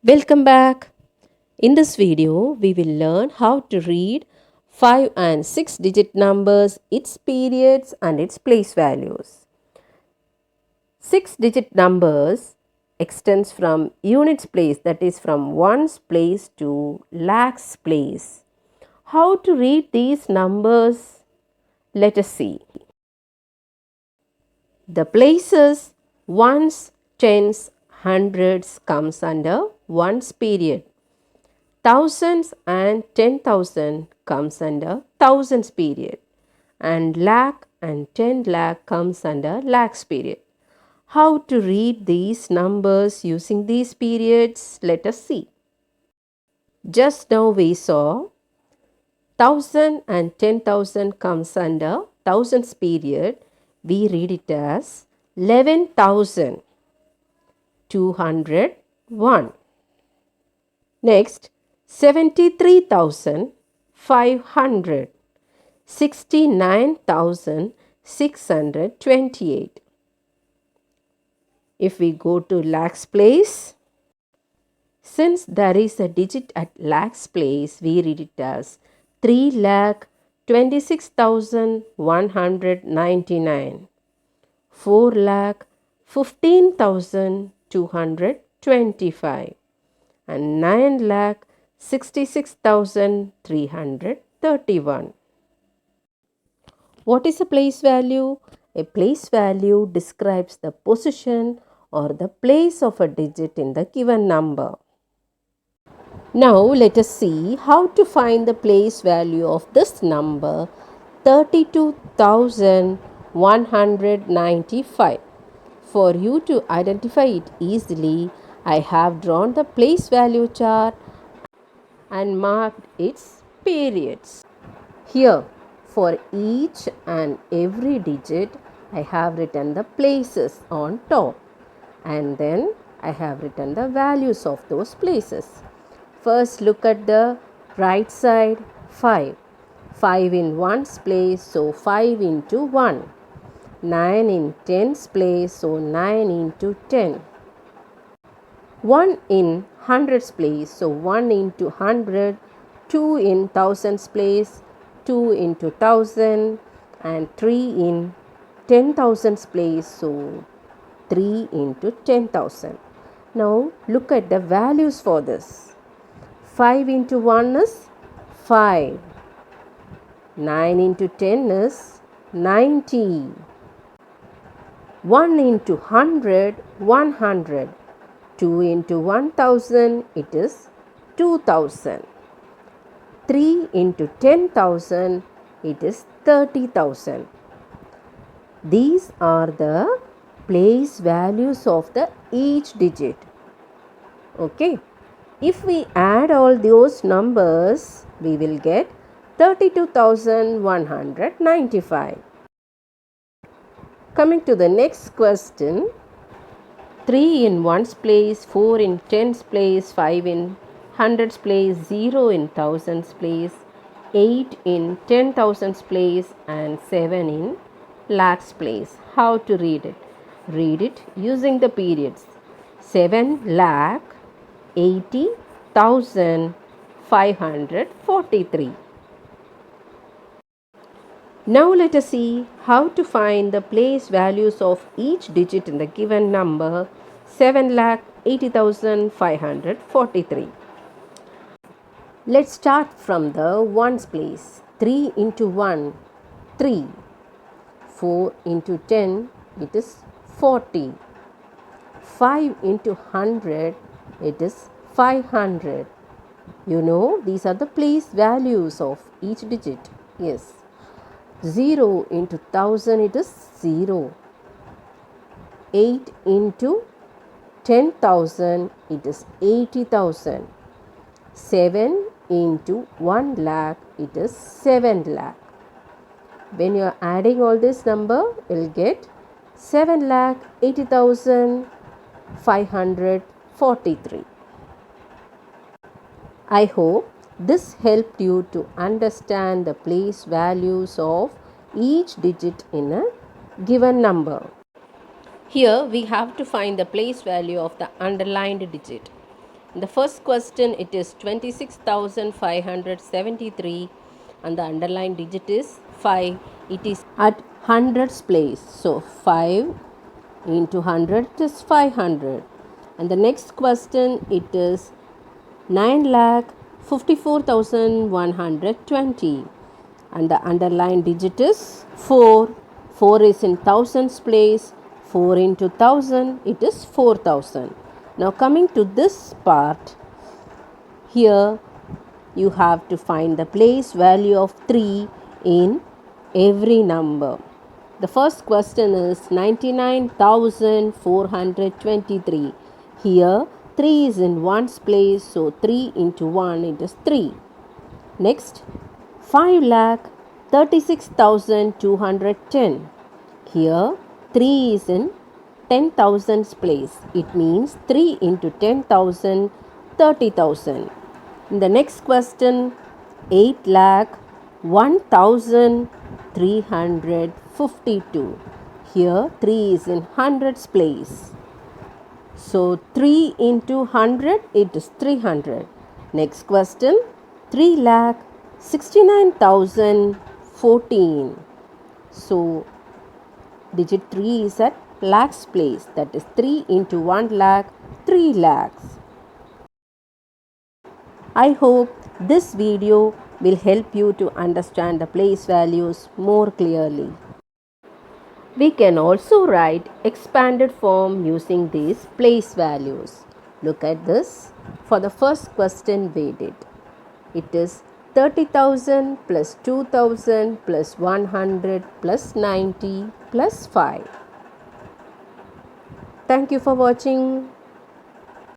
Welcome back. In this video, we will learn how to read 5 and 6 digit numbers, its periods and its place values. 6 digit numbers extends from units place, that is from ones place to lakhs place. How to read these numbers? Let us see. The places ones, tens, hundreds comes under ones period. Thousands and 10,000 comes under thousands period, and lakh and 10 lakh comes under lakhs period. How to read these numbers using these periods? Let us see. Just now we saw 1000 and 10,000 comes under thousands period. We read it as 11,201. Next, 73,500, 69,628. If we go to lakhs place, since there is a digit at lakhs place, we read it as 3,26,199, 4,15,225. and 9,66,331. What is a place value? A place value describes the position or the place of a digit in the given number. Now let us see how to find the place value of this number 32,195. For you to identify it easily, I have drawn the place value chart and marked its periods. Here, for each and every digit, I have written the places on top, and then I have written the values of those places. First, look at the right side 5. 5 in ones place, so 5 into 1. 9 in tens place, so 9 into 10. 1 in hundreds place, so 1 into 100. 2 in thousands place, 2 into 1000, and 3 in 10,000s place, so 3 into 10,000. Now look at the values for this. 5 into 1 is 5. 9 into 10 is 90. 1 into 100, 100. 2 into 1000, it is 2000. 3 into 10,000, it is 30,000. These are the place values of the each digit. Okay. If we add all those numbers, we will get 32,195. Coming to the next question, 3 in ones place, 4 in tens place, 5 in hundreds place, 0 in thousands place, 8 in 10,000s place, and 7 in lakhs place. How to read it? Read it using the periods. 7,80,543. Now let us see how to find the place values of each digit in the given number 7,80,543. Let's start from the ones place. 3 into 1, 3. 4 into 10, it is 40. 5 into 100, it is 500. You know, these are the place values of each digit. Yes. 0 into 1000, it is 0. 8 into 10,000, it is 80,000. 7 into 1 lakh, it is 7 lakh. When you are adding all this number, you will get 7,80,543. I hope this helped you to understand the place values of each digit in a given number. Here we have to find the place value of the underlined digit. In the first question, it is 26,573 and the underlined digit is 5. It is at hundreds place. So 5 into 100 is 500. And the next question, it is 9,54,120 and the underlined digit is 4. 4 is in thousands place. 4 into 1000, it is 4000. Now coming to this part, here you have to find the place value of 3 in every number. The first question is 99,423. Here 3 is in ones place, so 3 into 1 it is 3. Next, 5,36,210. Here 3 is in 10,000's place. It means 3 into 10,000, 30,000. In the next question, 8,01,352. Here 3 is in hundreds place. So 3 into 100, it is 300. Next question, 3,69,014. So digit 3 is at lakhs place, that is 3 into 1 lakh, 3 lakhs. I hope this video will help you to understand the place values more clearly. We can also write expanded form using these place values. Look at this. For the first question we did, it is 30,000 plus 2,000 plus 100 plus 90 plus 5. Thank you for watching.